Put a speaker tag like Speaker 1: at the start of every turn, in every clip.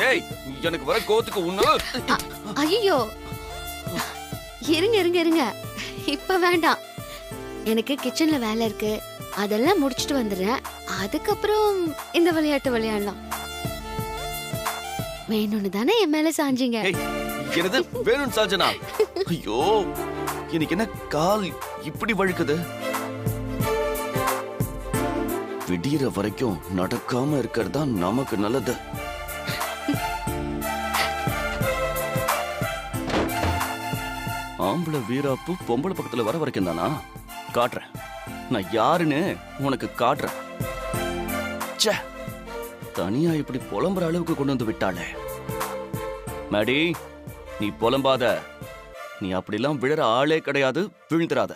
Speaker 1: ஏய் எனக்கு வர கோத்துக்கு உன்ன.
Speaker 2: ஐயோ இருங்க இருங்க இருங்க, இப்ப வேண்டாம். எனக்கு கிச்சன்ல வேலை இருக்கு, அதெல்லாம் முடிச்சிட்டு வந்துடுறேன். அதுக்கப்புறம் இந்த விளையாட்டு விளையாடலாம். வேணும்னு தானே என் மேல சாஞ்சீங்க.
Speaker 1: என்னது வேணும் சாஞ்சனா? ஐயோ எனக்கு என்ன கால் இப்படி வழுக்குது. விடியற வரைக்கும் நடக்காம இருக்கிறது தான் நமக்கு நல்லது. ஆம்பளை வீராப்பு பொம்பளை பக்கத்துல வர வரைக்கும் தானா? காட்டுறேன் நான் யாருன்னு உனக்கு காட்டுறேன். தனியா இப்படி புலம்புற அளவுக்கு கொண்டு வந்து விட்டாளே. மேடி நீ புலம்பாத. நீ அப்படிலாம் விழற ஆளே கிடையாது, விழுந்துராத.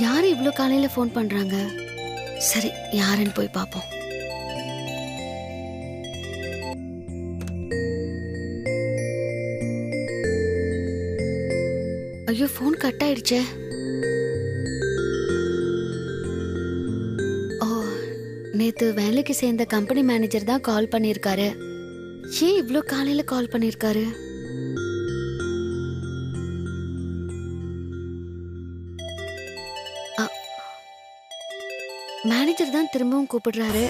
Speaker 2: யாரு இவ்ளோ காலையில போன் பண்றாங்க? சரி, யாருன்னு போய் பாப்போம். ஐயோ, போன் கட் ஆயிடுச்சே. ஓ, நேத்து வேலைக்கு சேர்ந்த கம்பெனி மேனேஜர் தான் கால் பண்ணிருக்காரு. ஏன் இவ்ளோ காலையில கால் பண்ணிருக்காரு? மேனேஜர் தான் திரும்பவும் கூப்பிடுறாரு.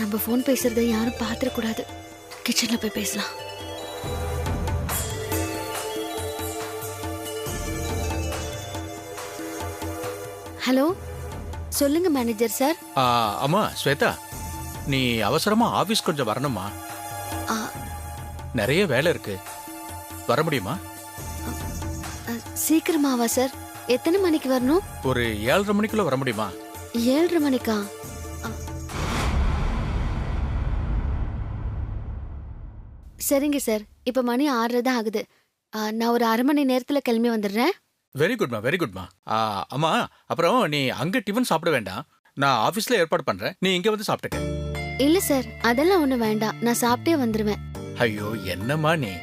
Speaker 2: நம்ம போன் பேசுறத யாரும் பாத்திர கூடாது. கிச்சன்ல போய் பேசலாம். ஹலோ, சொல்லுங்க மேனேஜர் சார்.
Speaker 3: அம்மா ஸ்வேதா, நீ அவசரமா ஆபீஸ் கொஞ்சம் வரணுமா? நிறைய வேலை இருக்கு, வர முடியுமா?
Speaker 2: சீக்கிரமாவா சார்? எத்தனை மணிக்கு வரணும்?
Speaker 3: ஒரு 7:30 மணிக்குள்ள வர முடியுமா?
Speaker 2: 7:30 மணிக்கா? சரிங்க சார், இப்ப மணி 6:30 தான் ஆகுது. நான் ஒரு 1/2 மணி நேரத்துல கிளம்பி வந்துடுறேன்.
Speaker 3: வெரி குட்மா, வெரி குட்மா. அம்மா, அப்புறம் நீ அங்க டிஃபன் சாப்பிட வேண்டாம், நான் ஆபீஸ்ல ஏற்பாடு பண்றேன், நீ இங்க வந்து சாப்பிட்டுக்க.
Speaker 2: இல்ல சார், அதெல்லாம் ஒண்ணு வேண்டாம், நான் சாப்பிட்டே வந்துருவேன்.
Speaker 3: ஐயோ என்னம்மா நீ,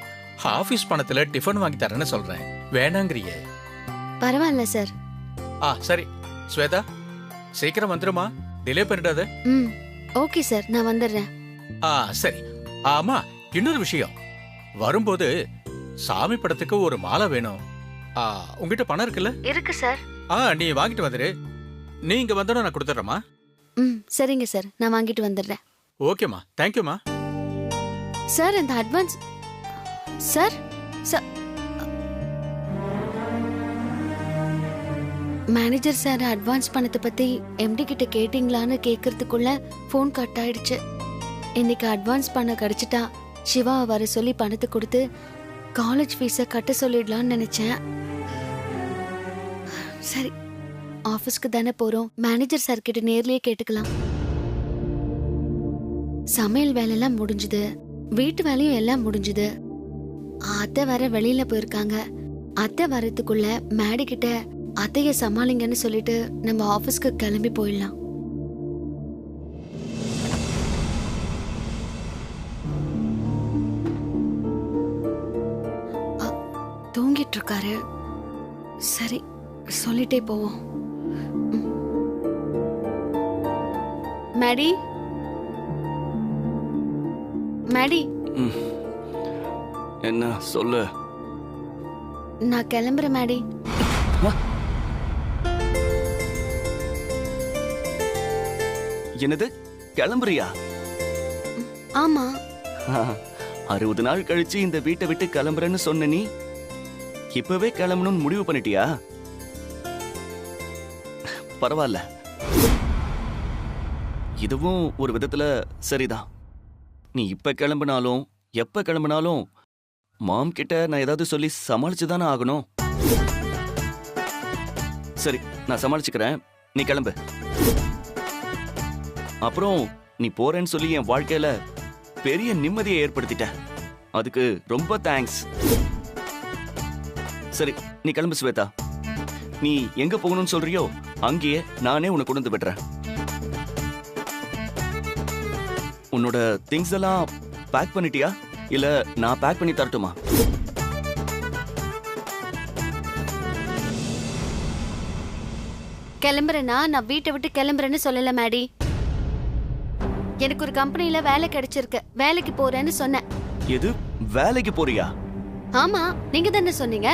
Speaker 3: ஆபீஸ் பணத்துல டிஃபன் வாங்கி தரேன்னு சொல்றேன், வேணாங்கிறியே.
Speaker 2: பரவாயில்ல சார்.
Speaker 3: சரி ஸ்வேதா, சீக்கிரம் வந்துருமா, டிலே பண்ணிடாத.
Speaker 2: ஓகே சார், நான் வந்துடுறேன்.
Speaker 3: சரி. ஆமா, இன்னொரு விஷயம், வரும்போது சாமி படத்துக்கு ஒரு மாலை வேணும். உங்ககிட்ட பணம் இருக்குல்ல?
Speaker 2: இருக்கு சார்.
Speaker 3: நீ வாங்கிட்டு வந்துரு, நீ இங்க வந்தோட நான் கொடுத்துட்றேம்மா.
Speaker 2: சரிங்க சார், நான் வாங்கிட்டு வந்துடுறேன்.
Speaker 3: ஓகேம்மா, தேங்க்யூம்மா.
Speaker 2: சார், இந்த advance sir. Manager sir advance பணத்தை பத்தி எம்டி கிட்ட கேட்டீங்களான்னு கேக்குறதுக்குள்ள போன் கட் ஆயிடுச்சு. இன்னைக்கு அட்வான்ஸ் பணம் கிடைச்சிட்டா சிவா வர சொல்லி பணத்தை கொடுத்து காலேஜ் ஃபீஸை கட்ட சொல்லிடலான்னு நினைச்சேன். சரி, ஆபீஸ்க்கு தானே போறோம், மேனேஜர் சார் கிட்ட நேர்லயே கேட்டுக்கலாம். சமையல் வேலையெல்லாம் முடிஞ்சுது, வீட்டு வேலையும் எல்லாம் முடிஞ்சுது. அத்தை வர வெளியில போயிருக்காங்க. அத்தை வரதுக்குள்ள மேடி கிட்ட அத்தைய சமாளிங்கன்னு சொல்லிட்டு நம்ம ஆபீஸ்க்கு கிளம்பி போயிடலாம். தூங்கிட்டு இருக்காரு. சரி, சொல்லிட்டே போவோம். மேடி, மேடி.
Speaker 1: என்ன சொல்லு?
Speaker 2: நான் கிளம்புறேன் மேடி.
Speaker 1: என்னது, கிளம்புறியா?
Speaker 2: ஆமா.
Speaker 1: 60 நாள் கழிச்சு இந்த வீட்டை விட்டு கிளம்புறேன்னு சொன்ன நீ இப்பவே கிளம்பணும்னு முடிவு பண்ணிட்டியா? பரவாயில்ல, இதுவும் ஒரு விதத்துல சரிதான். நீ இப்ப கிளம்பினாலும் எப்ப கிளம்பினாலும் மாம் கிட்ட நான் ஏதாவது சொல்லி சமாளிச்சுதானே ஆகணும். சரி, நான் சமாளிச்சுக்கிறேன், நீ கிளம்பு. அப்புறம் நீ போறேன்னு சொல்லி என் வாழ்க்கையில பெரிய நிம்மதியை ஏற்படுத்திட்ட, அதுக்கு ரொம்ப தேங்க்ஸ். சரி, நீ கிளம்பு ஸ்வேதா. நீ எங்க போகணும்னு சொல்றியோ அங்கேயே நானே உன்னை கொண்டு வந்து விடுறேன். உன்னோட திங்ஸ் எல்லாம் பேக் பண்ணிட்டியா இல்ல நான் பேக் பண்ணி தரட்டுமா?
Speaker 2: கிளம்புறேன்னா நான் வீட்டை விட்டு கிளம்புறேன்னு சொல்லல மேடி. எனக்கு ஒரு கம்பெனில வேலை கிடைச்சிருக்கு, வேலைக்கு போறேன்னு சொன்னேன்.
Speaker 1: எது, வேலைக்கு போறியா?
Speaker 2: ஆமா, நீங்க தானே சொன்னீங்க.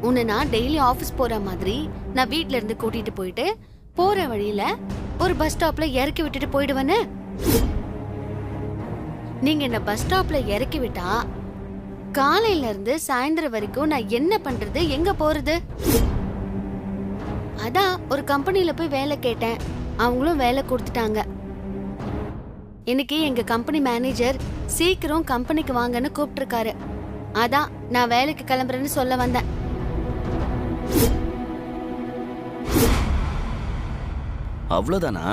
Speaker 2: உன்னை நான் டெய்லி ஆபீஸ் போற மாதிரி நான் வீட்ல இருந்து கூட்டிட்டு போயிட்டு போற வழியில ஒரு பஸ் ஸ்டாப்ல இறக்கி விட்டுட்டு போயிடுவேன்னு. நீங்க என்ன பஸ் ஸ்டாப்ல இறக்கி விட்டா காலையில இருந்து சாயந்தரம் வரைக்கும் நான் என்ன பண்றது, எங்க போறது? அதான் ஒரு கம்பெனில போய் வேலை கேட்டேன், அவங்களும் வேலை கொடுத்துட்டாங்க. இன்னைக்கு எங்க கம்பெனி மேனேஜர் சீக்கிரம் கம்பெனிக்கு வாங்கன்னு கூப்பிட்டு இருக்காரு. அதான் நான் வேலைக்கு கிளம்புறேன்னு சொல்ல வந்தேன்.
Speaker 1: அவ்வளவுதானா?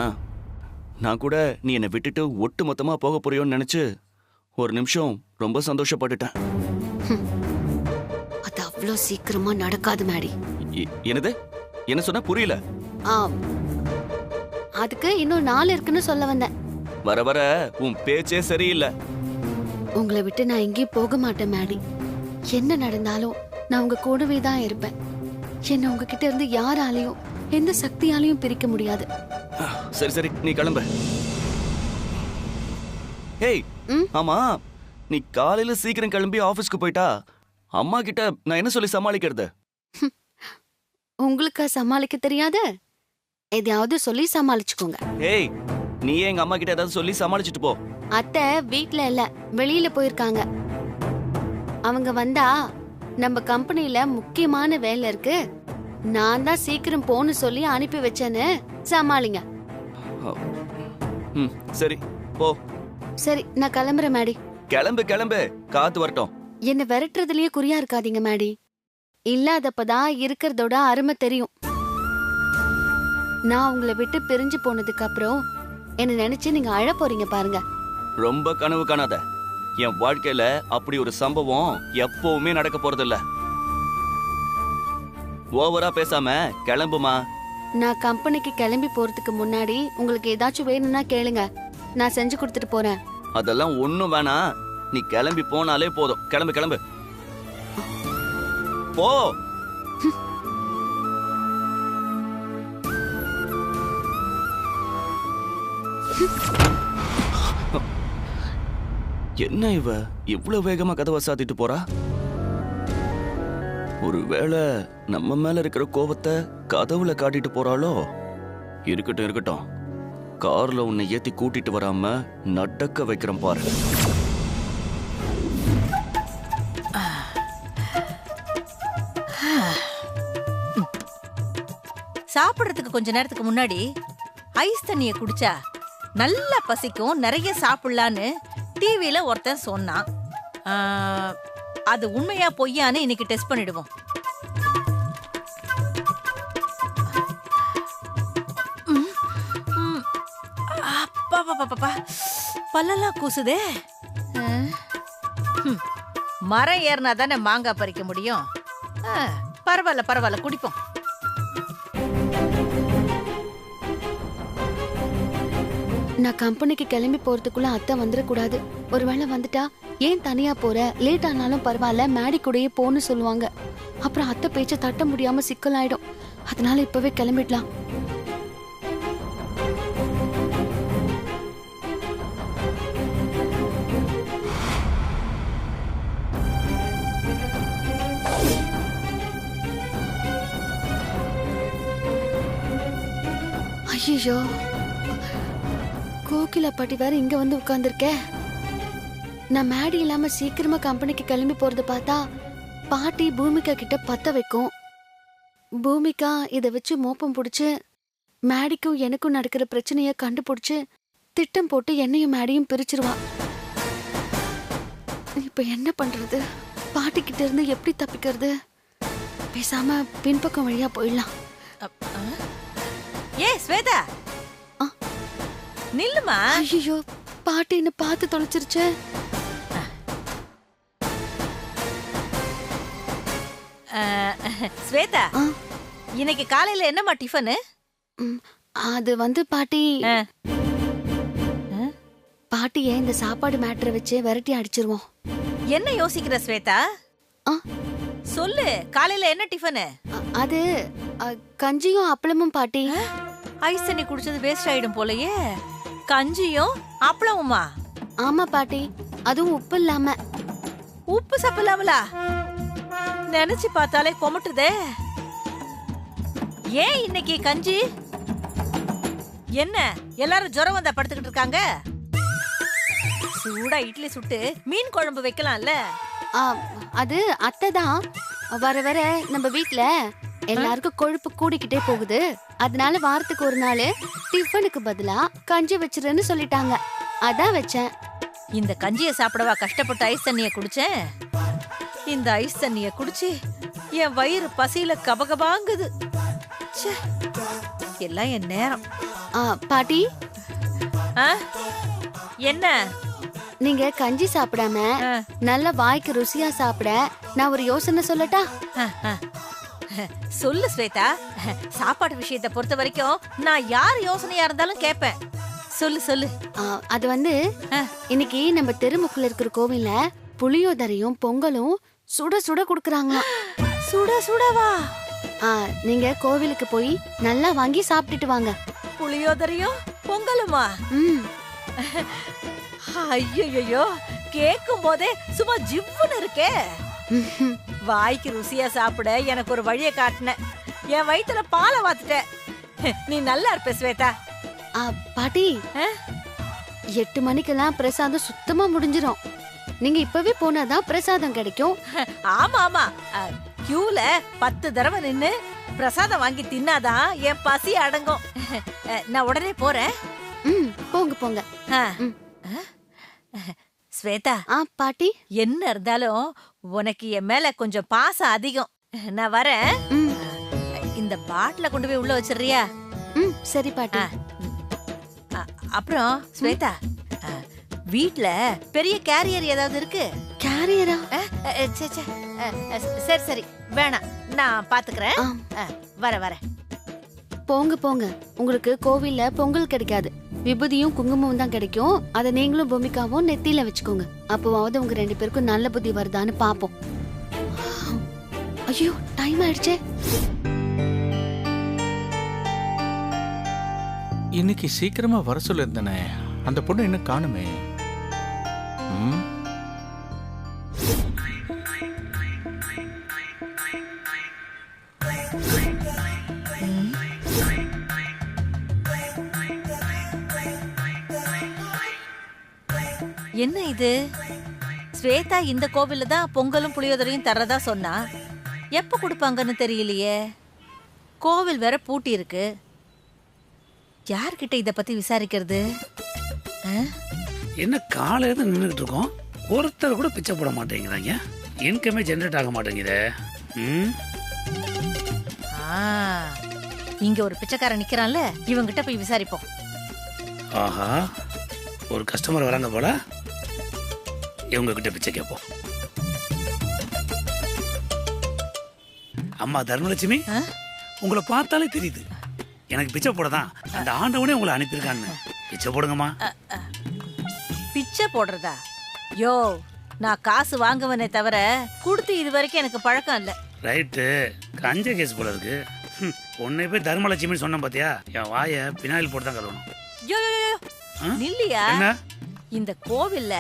Speaker 1: நான் கூட நீ என்னை விட்டுட்டு ஒட்டு மொத்தமா போக போறியோன்னு நினைச்சு ஒரு நிமிஷம் ரொம்ப சந்தோஷப்பட்டுட்டேன்.
Speaker 2: அது அவ்வளோ சீக்கிரமா நடக்காது மேடி.
Speaker 1: என்னது, என்ன சொன்ன? புரியல.
Speaker 2: அதுக்கு இன்னும் 4 இருக்குன்னு சொல்ல வந்தேன்.
Speaker 1: வர வர உன் பேச்சே சரியில்லை.
Speaker 2: உங்களை விட்டு நான் எங்கேயும் போக மாட்டேன் மேடி. என்ன நடந்தாலும் நான் உங்க கூடவே தான் இருப்பேன். என்ன உங்ககிட்ட இருந்து யாராலையும் எந்த சக்தியாலையும் பிரிக்க முடியாது.
Speaker 1: சரி சரி, நீ கிளம்பு. ஏய், ஆமா, நீ காலையில சீக்கிரம் கிளம்பி ஆபீஸ்க்கு போயிட்டா அம்மா கிட்ட நான் என்ன சொல்லி சமாளிக்கிறது?
Speaker 2: உங்களுக்கு சமாளிக்க தெரியாது? எதையாவது சொல்லி சமாளிச்சுக்கோங்க.
Speaker 1: ஏய், நீயே எங்க அம்மா கிட்ட ஏதாவது சொல்லி சமாளிச்சுட்டு போ.
Speaker 2: அத்தை வீட்ல இல்ல, வெளியில போயிருக்காங்க. அவங்க வந்தா நம்ம கம்பெனில முக்கியமான வேலை இருக்கு, நான் தான் சீக்கிரம் போன்னு சொல்லி அனுப்பி வச்சேன்னு சமாளிங்க.
Speaker 1: சரி போ.
Speaker 2: சரி, நான் கிளம்புறேன் மேடி.
Speaker 1: கிளம்பு கிளம்பு, காத்து வரட்டும்.
Speaker 2: என்ன விரட்டுறதுலயே குறியா இருக்காதீங்க மேடி. இல்லாதப்பதான் இருக்கிறதோட அருமை தெரியும். நான் உங்களை விட்டு பிரிஞ்சு போனதுக்கு அப்புறம் என்ன நினைச்சு நீங்க அழ போறீங்க பாருங்க.
Speaker 1: ரொம்ப கனவு காணாத. என் வாழ்க்கையில அப்படி ஒரு சம்பவம் எப்பவுமே நடக்க போறதில்ல. ஓவரா பேசாம கிளம்புமா.
Speaker 2: நான் கம்பெனிக்கு கிளம்பி போறதுக்கு முன்னாடி உங்களுக்கு ஏதாச்சும் வேணும்னா கேளுங்க, நான் செஞ்சு கொடுத்துட்டு போறேன்.
Speaker 1: அதெல்லாம் ஒண்ணும் வேணாம், நீ கிளம்பி போனாலே போதும். கிளம்பு கிளம்பு போ. என்ன இவ இவ்வளவு வேகமா கதவை சாத்திட்டு போறா? ஒருவேளை நம்ம மேல இருக்கிற கோபத்தை கதவுல காட்டிட்டு போறாளோ? இருக்கட்டும் இருக்கட்டும், கார்ல உன்னை ஏத்தி கூட்டிட்டு வராம நடக்க வைக்கிறேன் பாரு.
Speaker 4: சாப்பிடுறதுக்கு கொஞ்ச நேரத்துக்கு முன்னாடி ஐஸ் தண்ணிய குடிச்சா நல்லா பசிக்கும், நிறைய சாப்பிடலான்னு டிவியில ஒருத்தன் சொன்னான். அது உண்மையா பொய்யான்னு இன்னைக்கு டெஸ்ட் பண்ணிடுவோம். அப்பா பல்லெல்லாம் கூசுதே. மரம் ஏறினா தானே மாங்காய் பறிக்க முடியும். பரவாயில்ல பரவாயில்ல, குடிப்போம்.
Speaker 2: நான் கம்பெனிக்கு கிளம்பி போறதுக்குள்ள அத்தை வந்துடக்கூடாது. ஒருவேளை வந்துட்டா ஏன் தனியா போற, லேட் ஆனாலும் பரவாயில்ல மேடி கூடயே போன்னு சொல்லுவாங்க. அப்புறம் அத்தை பேச்ச தட்ட முடியாம சிக்கலாயிடும். அதனால இப்பவே கிளம்பிடலாம். ஐயோ, கோகிலா பாட்டி வேற இங்க வந்து உட்கார்ந்துருக்க. நான் மேடி இல்லாம சீக்கிரமா கம்பெனிக்கு கிளம்பி போறத பார்த்தா பாட்டி பூமிகா கிட்ட பத்த வைக்கும். பூமிகா இத வச்சு மோப்பம் புடிச்சு மேடிக்கும் எனக்கும் நடக்கிற பிரச்சனைய கண்டுபிடிச்சு திட்டம் போட்டு என்னையும் மேடியும் பிரிச்சிருவா. இப்ப என்ன பண்றது? பாட்டி கிட்ட இருந்து எப்படி தப்பிக்கிறது? பேசாம பின்பக்கம் வழியா போயிடலாம்.
Speaker 4: ஏ ஸ்வேதா, நில்லுமா.
Speaker 2: ஐயோ, பாட்டி என்ன பார்த்து தொலைச்சிருச்சு.
Speaker 4: ஸ்வேதா, இன்னைக்கு காலையில என்னம்மா டிஃபனு?
Speaker 2: ம், அது வந்து பாட்டி
Speaker 4: ஆ.
Speaker 2: பாட்டியை இந்த சாப்பாடு மேட்டரை வச்சு விரட்டி அடிச்சிருவோம்.
Speaker 4: என்ன யோசிக்கிற ஸ்வேதா?
Speaker 2: ஆ,
Speaker 4: சொல்லு, காலையில என்ன டிஃபனு?
Speaker 2: அது கஞ்சியும் அப்பளமும் பாட்டி.
Speaker 4: ஐஸ் தண்ணி குடிச்சது வேஸ்ட் ஆயிடும் போலயே. கஞ்சியும் அப்பளமுமா?
Speaker 2: ஆமா பாட்டி, அதுவும் உப்பு இல்லாம.
Speaker 4: உப்பு சாப்பிடலாமலா? நினைச்சு பார்த்தாலே கொமட்டுதே. ஏன் இன்னைக்கு கஞ்சி? என்ன எல்லாரும் ஜுரம் வந்தா படுத்துக்கிட்டு இருக்காங்க? சூடா இட்லி சுட்டு மீன் குழம்பு வைக்கலாம்ல.
Speaker 2: ஆ, அது அத்தை தான் வர வர நம்ம வீட்ல எல்லாருக்கும் கொழுப்பு கூடிக்கிட்டே போகுது. அதனால வாரத்துக்கு ஒரு நாள் டிஃபனுக்கு பதிலா கஞ்சி வச்சிருன்னு சொல்லிட்டாங்க. அதான் வச்சேன்.
Speaker 4: இந்த கஞ்சியை சாப்பிடவா கஷ்டப்பட்டு ஐஸ் தண்ணிய குடிச்சேன்? இந்த ஐஸ் தண்ணிய குடிச்சு என் வயிறு பசியில கபகபாங்குது. ச்சே, எல்லாம் என் நேரம்.
Speaker 2: பாட்டி,
Speaker 4: ஆ? என்ன?
Speaker 2: நீங்க கஞ்சி சாப்பிடாம
Speaker 4: ஆ.
Speaker 2: நல்ல வாய்க்கு ருசியா சாப்பிட நான் ஒரு யோசனை சொல்லட்டா?
Speaker 4: சொல்லு ஸ்வேதா. சாப்பாடு விஷயத்தை பொறுத்த வரைக்கும் நான் யார் யோசனையா இருந்தாலும் கேட்பேன். சொல்லு சொல்லு.
Speaker 2: அது வந்து இன்னைக்கு நம்ம தெருமுக்குள்ள இருக்கிற கோவில்ல புளியோதரையும் பொங்கலும் சுட சுட குடுக்கறாங்களாம்.
Speaker 4: சுட சுடவா?
Speaker 2: நீங்க கோவிலுக்கு போய் நல்லா வாங்கி சாப்பிட்டுட்டு வாங்க.
Speaker 4: புளியோதரையும் பொங்கலுமா?
Speaker 2: ம்.
Speaker 4: ஐயோ, கேக்கும் போதே சும்மா ஜிவ்வுன்னு இருக்கே. வாய்க்கு ருசியா சாப்பிட எனக்கு ஒரு வழியை காட்டின. என் வயித்துல பாலை வாத்துட்ட. நீ நல்லா இருப்ப ஸ்வேதா.
Speaker 2: பாட்டி, 8 மணிக்கெல்லாம் பிரசாதம் சுத்தமா முடிஞ்சிரும். நீங்க இப்பவே போனாதான் பிரசாதம் கிடைக்கும்.
Speaker 4: ஆமா ஆமா, கியூல 10 தடவை நின்னு பிரசாதம் வாங்கி தின்னாதான் என் பசி அடங்கும். நான் உடனே போறேன்.
Speaker 2: போங்க போங்க.
Speaker 4: ஸ்வேதா.
Speaker 2: பாட்டி,
Speaker 4: என்ன இருந்தாலும் உனக்கு என் மேல கொஞ்சம் பாசம் அதிகம். நான் வரேன். இந்த பாட்டில கொண்டு போய் உள்ள வச்சிடுறியா?
Speaker 2: சரி பாட்டி.
Speaker 4: அப்புறம் ஸ்வேதா, வீட்ல பெரிய கேரியர் ஏதாவது இருக்கு?
Speaker 2: கேரியரா?
Speaker 4: சரி சரி, வேணாம், நான் பாத்துக்கிறேன். வர வர.
Speaker 2: போங்க போங்க. உங்களுக்கு கோவில்ல பொங்கல் கிடைக்காது, விபூதியும் குங்குமம் தான் கிடைக்கும். அதை நீங்களும் பூமிக்காவும் நெத்தியில வச்சுக்கோங்க. அப்போவாவது உங்க 2 பேருக்கும் நல்ல புத்தி வருதான்னு பாப்போம். ஐயோ, டைம் ஆயிடுச்சே.
Speaker 3: இன்னைக்கு சீக்கிரமா வர சொல்லிருந்தனே, அந்த பொண்ணு இன்னும் காணுமே.
Speaker 4: என்ன இது? ஸ்வேதா இந்த கோவில்ல தான் பொங்கலும் புளியோதரையும் தர்றதா சொன்னா. எப்ப கொடுப்பாங்கன்னு தெரியலையே. கோவில் வேற பூட்டி இருக்கு. யார்கிட்ட இத பத்தி விசாரிக்கிறது?
Speaker 5: என்ன காலையில நின்றுட்டு இருக்கோம், ஒருத்தர் கூட பிச்சை போட மாட்டேங்கிறாங்க. இன்கமே ஜெனரேட் ஆக மாட்டேங்குதே.
Speaker 4: இங்க ஒரு பிச்சைக்காரன் நிக்கிறான்ல, இவங்கிட்ட போய் விசாரிப்போம்.
Speaker 5: ஆஹா, ஒரு கஸ்டமர் வராங்க போல. இவங்க கிட்ட பிச்சை கேட்போம். அம்மா தர்மலட்சுமி, உங்களை பார்த்தாலே தெரியுது எனக்கு பிச்சை போட தான் அந்த ஆண்டவனே உங்களை அனுப்பியிருக்கான்னு. பிச்சை போடுங்கம்மா.
Speaker 4: பிச்சை போடுறதா? யோ, நான் காசு வாங்குவனே தவிர கொடுத்து இது வரைக்கும் எனக்கு பழக்கம் இல்ல.
Speaker 5: ரைட்டு, கஞ்ச கேஸ் போல இருக்கு. உன்னை போய் தர்மலட்சுமின்னு சொன்ன பாத்தியா, என் வாயை பினாயில் போட்டு தான் கழுவணும்.
Speaker 4: யோ நில்லியா? இந்த கோவில்ல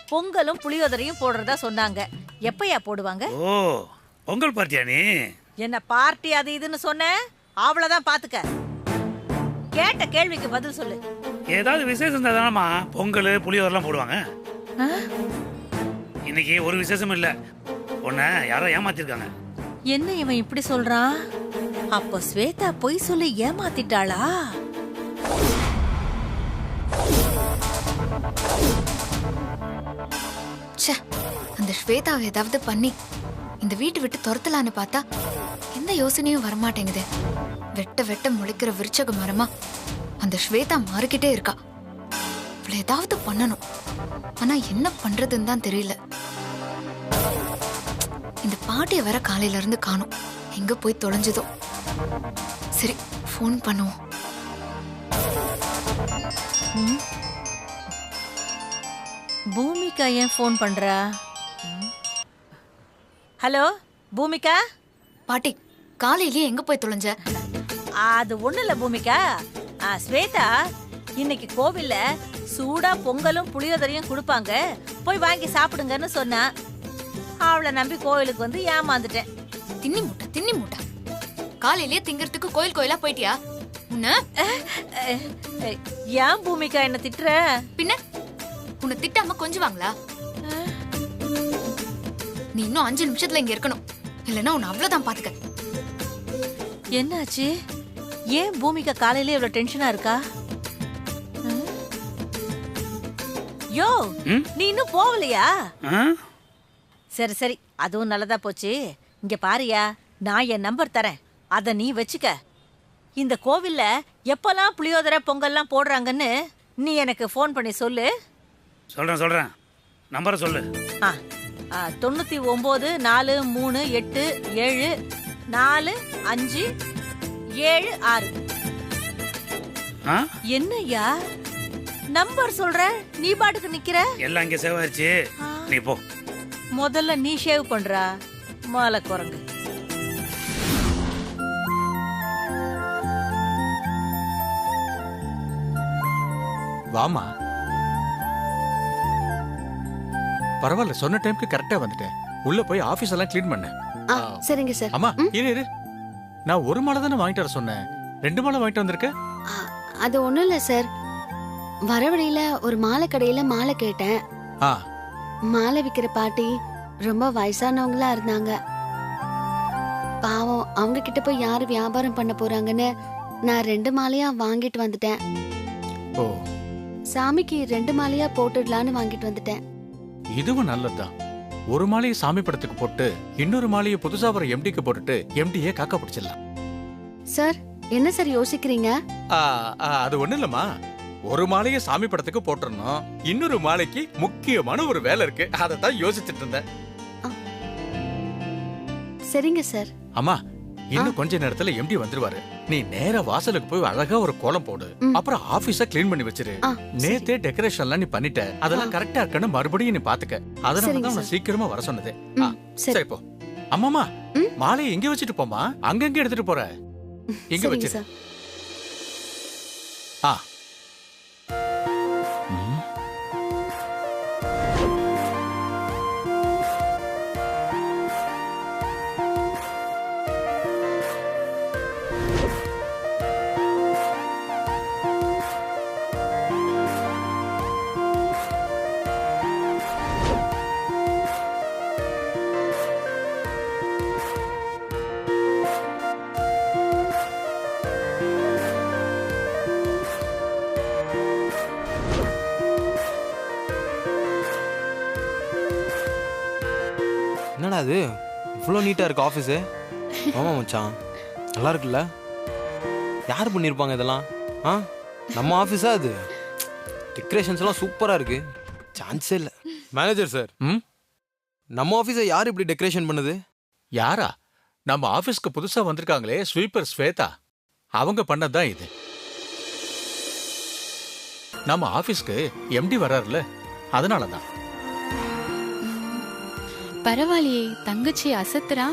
Speaker 4: பொங்கலும் புளியோதரையும் போடுறதா சொன்னாங்க. எப்பயா போடுவாங்க?
Speaker 5: ஓ, பொங்கல் பார்ட்டியா நீ?
Speaker 4: என்ன பார்ட்டி அது இதுன்னு சொன்ன? அவ்வளவுதான், பாத்துக்க. கேட்ட கேள்விக்கு பதில் சொல்லு.
Speaker 5: ஏதாவது விசேஷம் தானம்மா பொங்கல் புளியோதரெல்லாம் போடுவாங்க. இன்னைக்கு ஒரு விசேஷம் இல்ல, உன்னை யாரோ ஏமாத்திருக்காங்க.
Speaker 4: என்ன இவன் இப்படி சொல்றான்? அப்போ ஸ்வேதா பொய் சொல்லி ஏமாத்திட்டாளா?
Speaker 6: அந்த ஸ்வேதாவை ஏதாவது பண்ணி இந்த வீட்டு விட்டு துரத்தலான்னு பார்த்தா எந்த யோசனையும் வரமாட்டேங்குது. வெட்ட வெட்ட முளைக்கிற விருச்சக மரமா அந்த ஸ்வேதா மாறிக்கிட்டே இருக்கா. இவளை ஏதாவது பண்ணணும், ஆனா என்ன பண்றதுன்னு தான் தெரியல. இந்த பாட்டியை வர காலையில இருந்து காணும், எங்க போய் தொலைஞ்சதோ. சரி, ஃபோன் பண்ணுவோம்.
Speaker 4: ம். பூமிகா ஏன் ஃபோன் பண்றா? ஹலோ பூமிகா.
Speaker 6: பாட்டி காலையிலேயே எங்க போய் தொலைஞ்ச?
Speaker 4: அது ஒண்ணு இல்ல பூமிகா. ஸ்வேதா இன்னைக்கு கோவில்ல சூடா பொங்கலும் புளியோதரையும் கொடுப்பாங்க, போய் வாங்கி சாப்பிடுங்கன்னு சொன்னா. அவளை நம்பி கோவிலுக்கு வந்து ஏமாந்துட்டேன்.
Speaker 6: தின்னி மூட்டை காலையிலேயே திங்கறதுக்கு கோயில் கோயிலா போயிட்டியா? உன்ன
Speaker 4: ஏன் பூமிகா என்ன திட்டுற?
Speaker 6: பின்ன உன்னை திட்டாம கொஞ்சுவாங்களா? நீ இன்னும் 5 நிமிஷத்துல இங்க இருக்கணும், இல்லைன்னா உன்னை அவ்வளவுதான் பாத்துக்க.
Speaker 4: என்னாச்சு? ஏன் பூமிகா காலையில இவ்வளவு டென்ஷனா இருக்கா? யோ நீ இன்னும் போகலையா? சரி சரி, அதுவும் நல்லதா போச்சு. இங்க பாரியா, நான் என் நம்பர் தரேன், அத நீ வச்சுக்க. இந்த கோவில்ல எப்பெல்லாம் புளியோதரை பொங்கல்லாம் போடுறாங்கன்னு நீ எனக்கு ஃபோன் பண்ணி சொல்லு.
Speaker 5: சொல்றேன். நம்பரை சொல்லு.
Speaker 4: 99 4 3 8 7 4 5 7 6. என்னய்யா நம்பர் சொல்ற, நீ பாட்டுக்கு நிக்கிற?
Speaker 5: எல்லாம் இங்க சேவ் ஆயிடுச்சு, நீ போ.
Speaker 4: முதல்ல நீ ஷேவ் பண்றா மாலை குரங்கு.
Speaker 3: வாமா. பரவாயில்ல, சொன்ன டைம்க்கு கரெக்டா வந்துட்டேன். உள்ள போய் ஆபீஸ் எல்லாம் க்ளீன் பண்ண.
Speaker 2: சரிங்க சார்.
Speaker 3: அம்மா இரு, நான் ஒரு மாலை தானே வாங்கிட்டு வர சொன்னேன், 2 மாலை வாங்கிட்டு வந்திருக்க.
Speaker 2: அது ஒண்ணும் இல்ல சார், வர வழியில ஒரு மாலை கடையில மாலை கேட்டேன். மாலை விக்கிற பாட்டி ரொம்ப வயசானவங்களா இருந்தாங்க. பாவம், அவங்க கிட்ட போய் யாரு வியாபாரம் பண்ண போறாங்கன்னு நான் 2 மாலையா வாங்கிட்டு வந்துட்டேன்.
Speaker 3: ஓ,
Speaker 2: சாமிக்கு 2 மாலையா போட்டுடலான்னு வாங்கிட்டு வந்துட்டேன்.
Speaker 3: இதுவும் நல்லதுதான். ஒரு மாலையை சாமி படத்துக்கு போட்டு இன்னொரு மாலையை புதுசா வர எம்டிக்கு போட்டுட்டு எம்டியே காக்கா பிடிச்சிடலாம்.
Speaker 2: சார் என்ன சார் யோசிக்கிறீங்க?
Speaker 3: அது ஒண்ணு இல்லம்மா, ஒரு மாலையை சாமி படத்துக்கு போட்டுறணும், இன்னொரு மாலைக்கு முக்கியமான ஒரு வேலை இருக்கு, அதை தான் யோசிச்சுட்டு இருந்தேன்.
Speaker 2: சரிங்க சார்.
Speaker 3: அம்மா, இன்னும் கொஞ்ச நேரத்துல எம்டி வந்துருவாரு. நீ நேரா வாசலுக்கு போய் அழகா ஒரு கோலம் போடு, அப்புறம் ஆபீஸ கிளீன் பண்ணி வச்சிரு. நேத்தே டெக்கரேஷன்லாம் நீ பண்ணிட்ட, அதெல்லாம் கரெக்டா இருக்கான்னு மறுபடியும் நீ பாத்துக்க. அதனாலதான் உன்னை சீக்கிரமா வர சொன்னது. சரி போ. அம்மாமா, மாலையை எங்க வச்சுட்டு போமா, அங்கங்க எடுத்துட்டு போற. எங்க வச்சிரு.
Speaker 7: என்னடா அது இவ்வளோ நீட்டாக இருக்கு ஆஃபீஸு? ஆமாம் மச்சான், நல்லா இருக்குல்ல? யார் பண்ணியிருப்பாங்க இதெல்லாம்? நம்ம ஆஃபீஸா அது? டெக்கரேஷன்ஸ் எல்லாம் சூப்பராக இருக்கு, சான்ஸே இல்லை. மேனேஜர் சார், நம்ம ஆஃபீஸை யார் இப்படி டெக்கரேஷன் பண்ணுது?
Speaker 3: யாரா? நம்ம ஆஃபீஸ்க்கு புதுசா வந்திருக்காங்களே ஸ்வீப்பர் ஸ்வேதா, அவங்க பண்ணதான் இது. நம்ம ஆஃபீஸ்க்கு எம்டி வர்றாருல, அதனாலதான்.
Speaker 8: பரவாயில்லையே, தங்கச்சி அசத்துறா.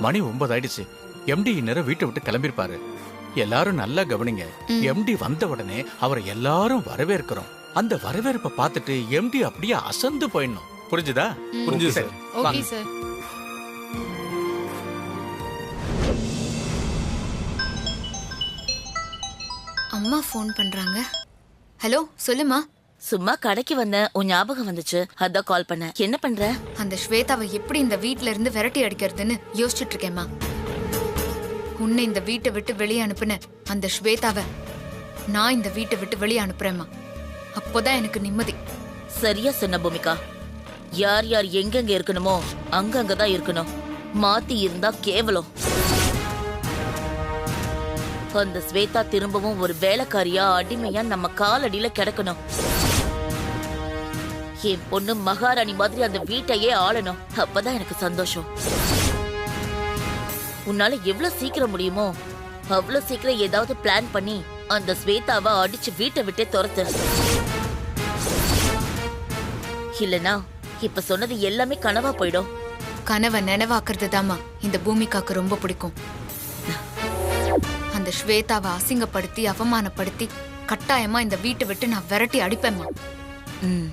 Speaker 3: மணி 9 ஆயிடுச்சு. எம்டி இந்நேரம் வீட்டை விட்டு கிளம்பிருப்பாரு. எல்லாரும் நல்லா கவனிங்க, எம்டி வந்த உடனே அவரை எல்லாரும் வரவேற்கிறோம். அந்த வரவேற்பை பார்த்துட்டு எம்டி அப்படியே அசந்து போயிடணும். புரிஞ்சுதா?
Speaker 7: புரிஞ்சுது சார்.
Speaker 8: Okay sir.
Speaker 6: அம்மா ஃபோன் பண்றாங்க. ஹலோ சொல்லுமா.
Speaker 9: சும்மா கடைக்கு வந்தேன், உன் ஞாபகம் வந்துச்சு, அதான் கால் பண்ண. என்ன பண்ற?
Speaker 6: அந்த ஸ்வேதாவை எப்படி இந்த வீட்ல இருந்து விரட்டி அடிக்கிறதுன்னு யோசிச்சுட்டு இருக்கேம்மா. உன்னை இந்த வீட்டை விட்டு வெளியே அனுப்புன அந்த ஸ்வேதாவை நான் இந்த வீட்டை விட்டு வெளியே அனுப்புறேம்மா. அப்போதான் எனக்கு நிம்மதி.
Speaker 9: சரியா சொன்ன பூமிகா. யார் யார் எங்கெங்க இருக்கணுமோ அங்கங்கதான் இருக்கணும். மாத்தி இருந்தா கேவலம். அந்த ஸ்வேதா திரும்பவும் ஒரு வேலைக்காரியா அடிமையா நம்ம காலடியில கிடக்கணும். என் பொண்ணு மகாராணி மாதிரி அந்த வீட்டையே ஆளணும். அப்பதான் எனக்கு சந்தோஷம். உன்னால எவ்வளவு சீக்கிரம் முடியுமோ அவ்வளவு சீக்கிரம் ஏதாவது பிளான் பண்ணி அந்த ஸ்வேதாவை அடிச்சு வீட்டை விட்டே துரத்து. இல்லனா இப்ப சொன்னது எல்லாமே கனவா போயிடும்.
Speaker 6: கனவை நினைவாக்குறது தாமா இந்த பூமிகாக்கு ரொம்ப பிடிக்கும். அந்த ஸ்வேதாவை அசிங்கப்படுத்தி அவமானப்படுத்தி கட்டாயமா இந்த வீட்டை விட்டு நான் விரட்டி அடிப்பேம்மா.
Speaker 9: ம்.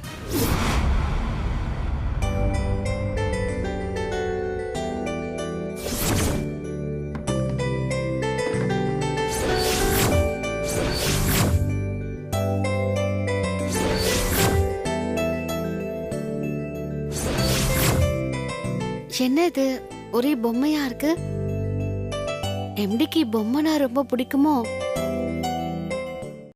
Speaker 2: என்ன இது ஒரே பொம்மையா இருக்கு? எம்டிக்கு பொம்மைனா ரொம்ப பிடிக்குமோ?